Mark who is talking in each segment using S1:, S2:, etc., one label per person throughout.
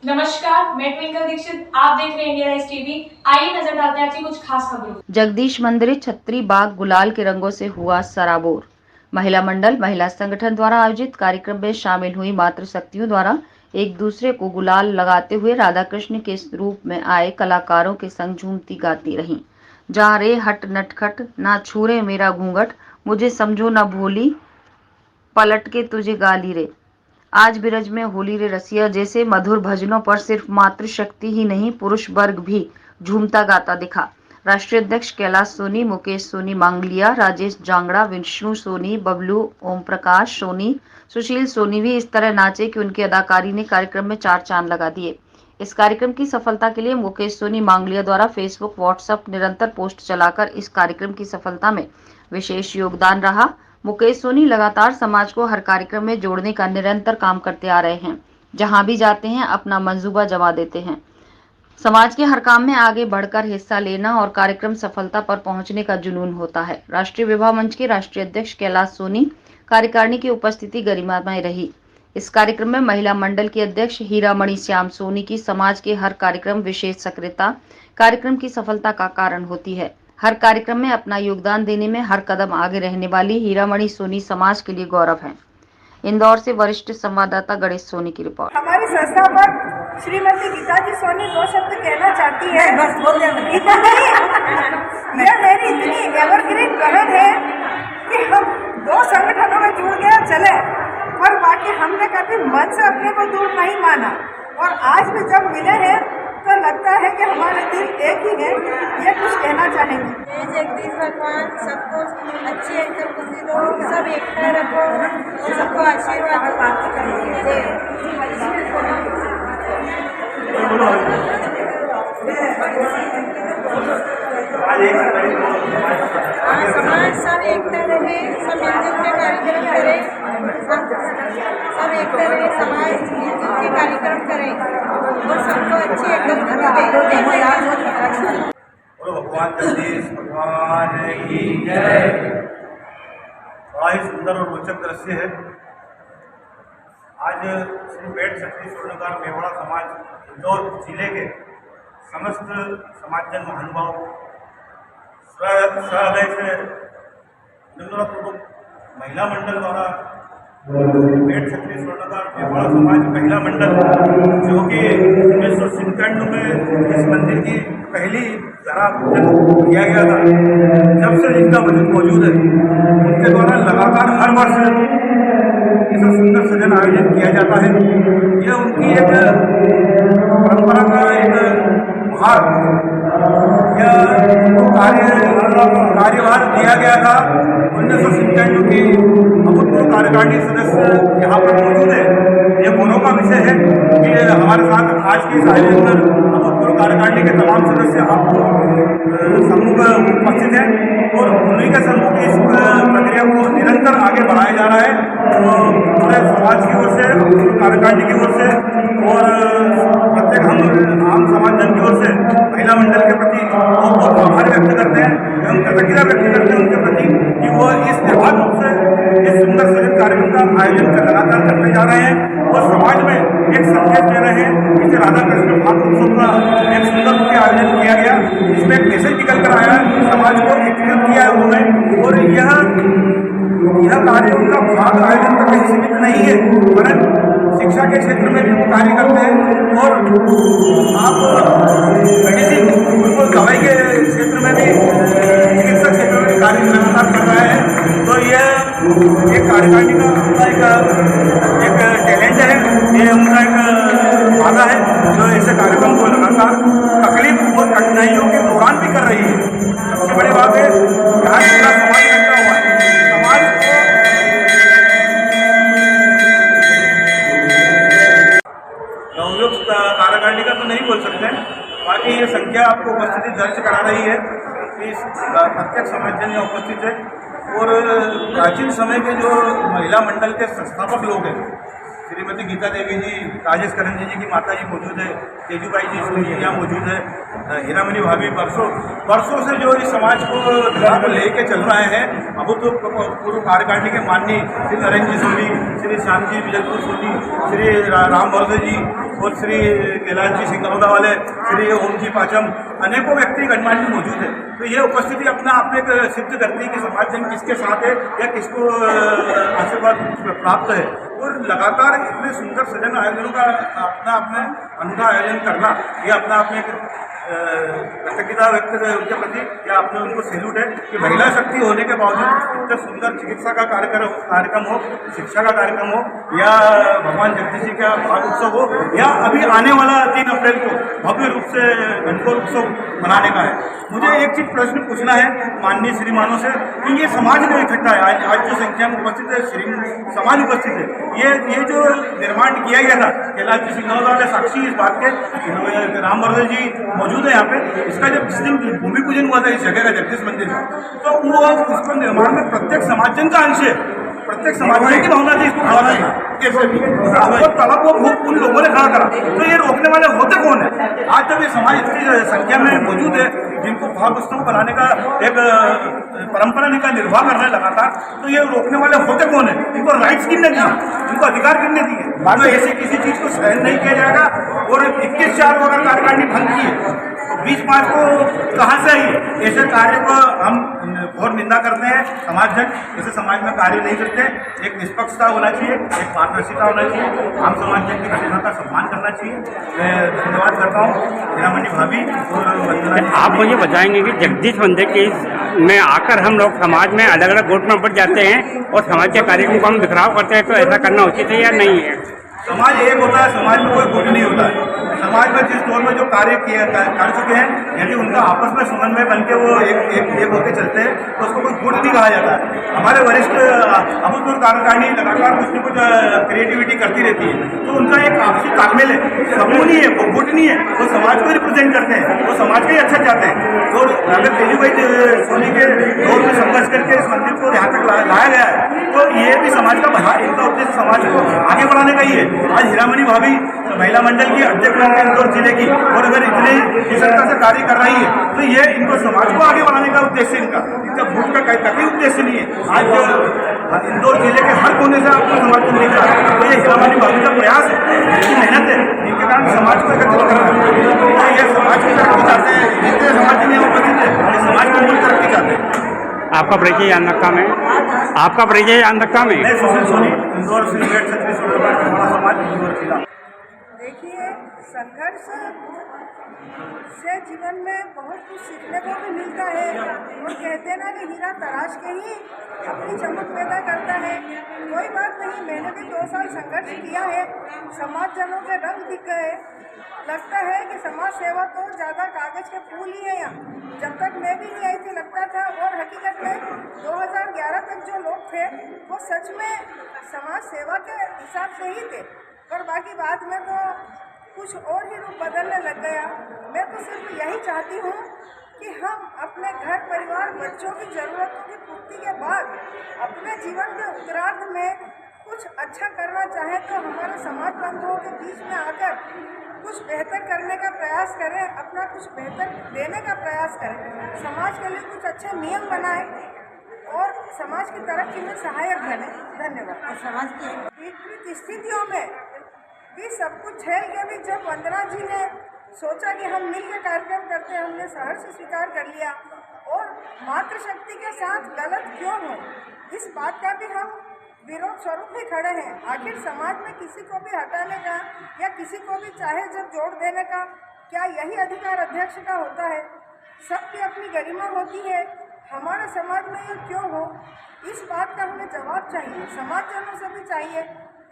S1: नमस्कार, मैं ट्विंकल दीक्षित। आप देख रहे हैं इंडिया राइज टीवी। आइए नजर डालते हैं आज की कुछ खास खबरों।
S2: जगदीश मंदिर छत्री बाग गुलाल के रंगों से हुआ सराबोर। महिला मंडल महिला संगठन द्वारा आयोजित कार्यक्रम में शामिल हुई मातृशक्तियों द्वारा एक दूसरे को गुलाल लगाते हुए राधा कृष्ण के रूप में आए कलाकारों के संग झूमती गाती रहीं। जा रे हट नटखट, ना छूरे मेरा घूंघट, मुझे समझो न भोली, पलट के तुझे गाली रे। आज बिरज में होली रे रसिया जैसे मधुर भजनों पर सिर्फ मातृशक्ति ही नहीं पुरुष वर्ग भी झूमता गाता दिखा। राष्ट्रीय अध्यक्ष कैलाश सोनी, मुकेश सोनी मांगलिया, राजेश जांगड़ा, विष्णु सोनी, बबलू, ओम प्रकाश सोनी, सुशील सोनी भी इस तरह नाचे कि उनकी अदाकारी ने कार्यक्रम में चार चांद लगा दिए। इस कार्यक्रम की सफलता के लिए मुकेश सोनी मांगलिया द्वारा फेसबुक, व्हाट्सएप निरंतर पोस्ट चलाकर इस कार्यक्रम की सफलता में विशेष योगदान रहा। मुकेश सोनी लगातार समाज को हर कार्यक्रम में जोड़ने का निरंतर काम करते आ रहे हैं। जहां भी जाते हैं अपना मंसूबा जमा देते हैं। समाज के हर काम में आगे बढ़कर हिस्सा लेना और कार्यक्रम सफलता पर पहुंचने का जुनून होता है। राष्ट्रीय विवाह मंच के राष्ट्रीय अध्यक्ष कैलाश सोनी कार्यकारिणी की उपस्थिति गरिमामय रही। इस कार्यक्रम में महिला मंडल की अध्यक्ष हीरामणि श्याम सोनी की समाज के हर कार्यक्रम विशेष सक्रियता कार्यक्रम की सफलता का कारण होती है। हर कार्यक्रम में अपना योगदान देने में हर कदम आगे रहने वाली हीरामणि सोनी समाज के लिए गौरव है। इंदौर से वरिष्ठ संवाददाता गणेश सोनी की रिपोर्ट।
S3: हमारी संस्था पर श्रीमती गीता जी सोनी दो शब्द कहना चाहती है। बस बोल यह मेरी इतनी एवरग्रीन बहन है कि हम दो संगठनों में जुड़ गया चले, पर बाकी हमने कभी मन से अपने को दूर नहीं माना। और आज भी जब मिले हैं तो लगता है कि हमारे दिल एक ही है। ये कुछ कहना चाहेंगे।
S4: जगदीश भगवान सबको अच्छी अंकल खुशी दो, सब एकता रखो और सबको आशीर्वाद समाज सब एकता रहे, सब मिलजुल के कार्यक्रम करे, सब एकता रहे, समाज मिलजुल के कार्यक्रम करे और सबको अच्छी अंकल खुशी दे।
S5: भगवान जगदीश भगवान की जय। बड़ा ही सुंदर और रोचक दृश्य है। आज श्री बेट छत्री स्वर्णकार मेवाड़ा समाज इंदौर जिले के समस्त समाजजन महानुभाव सहृदय से निम्नपूर्वक महिला मंडल द्वारा बेट छत्री स्वर्णकार मेवाड़ा समाज महिला मंडल जो कि 1997 में इस मंदिर की पहली धरा पूजन किया गया था, जब से इनका वजन मौजूद है, उनके द्वारा लगातार हर वर्ष ऐसा सुंदर सजन आयोजन किया जाता है। यह उनकी एक परंपरा का एक भार, यह उनको कार्यभार दिया गया था। 1997 की अभूतपूर्व कार्यकारिणी सदस्य यहाँ पर मौजूद है। ये गौरव का विषय है कि हमारे साथ आज के इस आयोजन में अभूतपूर्व कार्यकारिणी के तमाम सदस्य आपको समूह उपस्थित हैं और उन्हीं के समूह की इस प्रक्रिया को निरंतर आगे बढ़ाया जा रहा है। तो पूरे समाज की ओर से, कार्यकारिणी की ओर से और प्रत्येक हम आम समाजजन की ओर से महिला मंडल के प्रति बहुत बहुत आभार व्यक्त करते हैं एवं कृतज्ञता व्यक्त करते हैं उनके प्रति कि वो इस निर्बाध रूप से इस सुंदर सजन कार्यक्रम का आयोजन लगातार करते जा रहे हैं और समाज में एक संदेश दे रहे हैं। इसे राधा कृष्ण भाव उत्सव का एक सुंदर रूप में आयोजन किया गया, इसमें एक मैसेज निकल कर आया, समाज को एकीकृत किया है उन्होंने। और यह कार्य उनका भाग आयोजन तक कहीं सीमित नहीं है, परंतु शिक्षा के क्षेत्र में भी वो कार्य करते हैं। और आप मेडिसिन बिल्कुल दवाई के क्षेत्र में भी, चिकित्सा क्षेत्र में भी कार्य लगातार कर रहे हैं। तो यह एक कार्यकारिणी का उनका एक टैलेंट है, ये उनका एक वादा है जो ऐसे कार्यक्रम को लगातार तकलीफ और कठिनाइयों के दौरान भी कर रही है। सबसे बड़ी बात है यहाँ पूरा समाज इकट्ठा हुआ है। समाज को नवयुक्त कार्यकारिणी का तो नहीं बोल सकते हैं, बाकी ये संख्या आपको उपस्थिति दर्ज करा रही है कि प्रत्येक समाजजन यहाँ उपस्थित है। और प्राचीन समय के जो महिला मंडल के संस्थापक लोग हैं, श्रीमती गीता देवी जी, राजेश करण जी की माता जी मौजूद है, तेजूबाई जी सोनी यहाँ मौजूद है, हीरामणि भाभी वर्षों से जो इस समाज को लेके चल रहे हैं। अब तो पूर्व कार्यकारिणी के माननीय श्री नरेंद्र जी सोनी, श्री श्याम जी विजयपुर सोनी, श्री राम भरत जी और श्री कैलाश जी सिंगरौदा वाले, श्री ओम जी पाचम, अनेकों व्यक्ति गणमान्य मौजूद है। तो ये उपस्थिति अपना आप में सिद्ध करती है कि समाज जन किसके साथ है या किसको आशीर्वाद प्राप्त है। और लगातार इतने सुंदर सजन आयोजनों का अपना आप में अनूठा आयोजन करना, ये अपना आप में एक कृतज्ञता व्यक्त उनके प्रति या अपने उनको सैल्यूट है कि महिला शक्ति होने के बावजूद इतना सुंदर चिकित्सा का कार्यक्रम हो, शिक्षा का कार्यक्रम हो, या भगवान जगदीश जी का भाग उत्सव हो, या अभी आने वाला 3 अप्रैल को भव्य रूप से गणगौर उत्सव मनाने का है। मुझे एक चीज प्रश्न पूछना है माननीय श्रीमानों से कि ये समाज में इकट्ठा है, आज जो संख्या में उपस्थित है, समाज उपस्थित है, ये जो निर्माण किया गया था, कैलाश जी सिंगरौदा वाले साक्षी इस बात के, रामवर्धन जी मौजूद है यहाँ पे। इसका जब जिस दिन भूमि पूजन हुआ था इस जगह का, जगदीश मंदिर का, तो वो उसको निर्माण में प्रत्येक समाजजन का अंश है, प्रत्येक समाजजन की भावना थी इसको खड़ा करना। कैसे भी तलब वो भूख उन लोगों ने खड़ा करा, तो ये रोकने वाले होते कौन है? आज जब ये समाज इतनी संख्या में मौजूद है जिनको भाग उत्सव बनाने का एक परंपरा का निर्वाह कर रहे हैं लगातार, तो ये रोकने वाले होते कौन है? इनको राइट्स किसने दिए, इनको अधिकार किसने दिए? तो ऐसी किसी चीज को सहन नहीं किया जाएगा। और 21/4 को अगर कार्यकारिणी भंग की है तो 20/5 को कहाँ से आई? ऐसे कार्य को हम बहुत निंदा करते हैं। समाजजन ऐसे समाज में कार्य नहीं करते। एक निष्पक्षता होना चाहिए, एक पारदर्शिता होना चाहिए, आम समाजजन की घटना का सम्मान करना चाहिए। मैं धन्यवाद करता हूँ हीरामणि भाभी और वंदना जी।
S6: आप मुझे बताएंगे कि जगदीश मंदिर के में आकर हम लोग समाज में अलग अलग गुट में बढ़ जाते हैं और समाज के कार्यक्रम को हम बिखराव करते हैं, तो ऐसा करना उचित है या नहीं है?
S5: समाज एक होता है, समाज में कोई गुट नहीं होता है। समाज में जिस दौर में जो कार्य कर चुके हैं, यदि उनका आपस में समन्वय बन के वो एक होकर चलते हैं तो उसको कोई गुट नहीं कहा जाता है। हमारे वरिष्ठ अभूतपूर्व कार्यकारिणी लगातार कुछ न कुछ क्रिएटिविटी करती रहती है, तो उनका एक आपसी तालमेल है, समूह नहीं है, वो गुट नहीं है, वो समाज को रिप्रेजेंट करते हैं, वो समाज का ही अच्छा चाहते हैं। तो अगर तेजूभाई सोनी के दौर में संघर्ष करके इस मंदिर को यहाँ तक लाया गया है, तो ये भी समाज का भला, इनका उद्देश्य समाज को आगे बढ़ाने का ही है। आज हीरामणि भाभी महिला मंडल की अध्यक्ष है इंदौर जिले की, और अगर इतने कुशलता से कार्य कर रही है तो ये इनको समाज को आगे बढ़ाने का उद्देश्य, इनका वोट का कभी उद्देश्य नहीं है। आज इंदौर जिले के हर कोने से आपको समाज को मिल रहा है, तो ये हीरामणि भाभी का प्रयास है, इनकी मेहनत है, इनके कारण समाज को एकत्रित कर रहा है। ये समाज की तरक्की चाहते हैं, जितने समाज में उपस्थित है समाज को मूल तरक्की चाहते हैं।
S6: आपका परिचय जान रखा मैं, आपका परिचय जान रखा मैं।
S5: मैं सुशील सोनी, इंदौर से वेट छत्तीस समाज इंदौर जिला।
S3: देखिए, संघर्ष से जीवन में बहुत कुछ सीखने को भी मिलता है। और कहते हैं ना कि हीरा तराश के ही अपनी चमक पैदा करता है। कोई बात नहीं, मैंने भी 2 साल संघर्ष किया है, समाजजनों के रंग दिख गए। लगता है कि समाज सेवा तो ज़्यादा कागज के फूल ही है यहाँ। जब तक मैं भी नहीं आई थी लगता था, और हकीकत में 2011 तक जो लोग थे वो सच में समाज सेवा के हिसाब से ही थे, पर बाकी बाद में तो कुछ और ही रूप बदलने लग गया। मैं तो सिर्फ यही चाहती हूँ कि हम अपने घर परिवार बच्चों की ज़रूरतों की पूर्ति के बाद अपने जीवन के उत्तरार्ध में कुछ अच्छा करना चाहें तो हमारे समाज बंधुओं के बीच में आकर कुछ बेहतर करने का प्रयास करें, अपना कुछ बेहतर देने का प्रयास करें, समाज के लिए कुछ अच्छे नियम बनाएं और समाज की तरक्की में सहायक बने। धन्यवाद। समाज की विपरीत स्थितियों में भी सब कुछ है कि अभी जब वंदना जी ने सोचा कि हम मिलकर कार्यक्रम करते हैं, हमने सहर्ष स्वीकार कर लिया। और मातृशक्ति के साथ गलत क्यों हो, इस बात का भी हम विरोध स्वरूप ही खड़े हैं। आखिर समाज में किसी को भी हटाने का या किसी को भी चाहे जब जोड़ देने का क्या यही अधिकार अध्यक्ष का होता है? सबकी अपनी गरिमा होती है, हमारे समाज में ये क्यों हो? इस बात का हमें जवाब चाहिए, समाजजनों से भी चाहिए,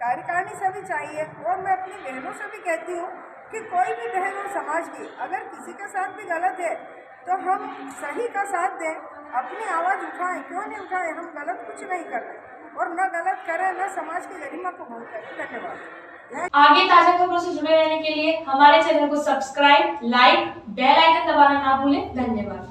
S3: कार्यकारिणी से भी चाहिए। और मैं अपनी बहनों से भी कहती हूँ कि कोई भी बहन हो समाज की, अगर किसी के साथ भी गलत है तो हम सही का साथ दें, अपनी आवाज़ उठाएं। क्यों नहीं उठाएं? हम गलत कुछ नहीं कर रहे और न गलत करें, न समाज की गरिमा को भंग करें। धन्यवाद।
S1: आगे ताजा खबरों से जुड़े रहने के लिए हमारे चैनल को सब्सक्राइब, लाइक, बेल आइकन दबाना ना भूलें। धन्यवाद।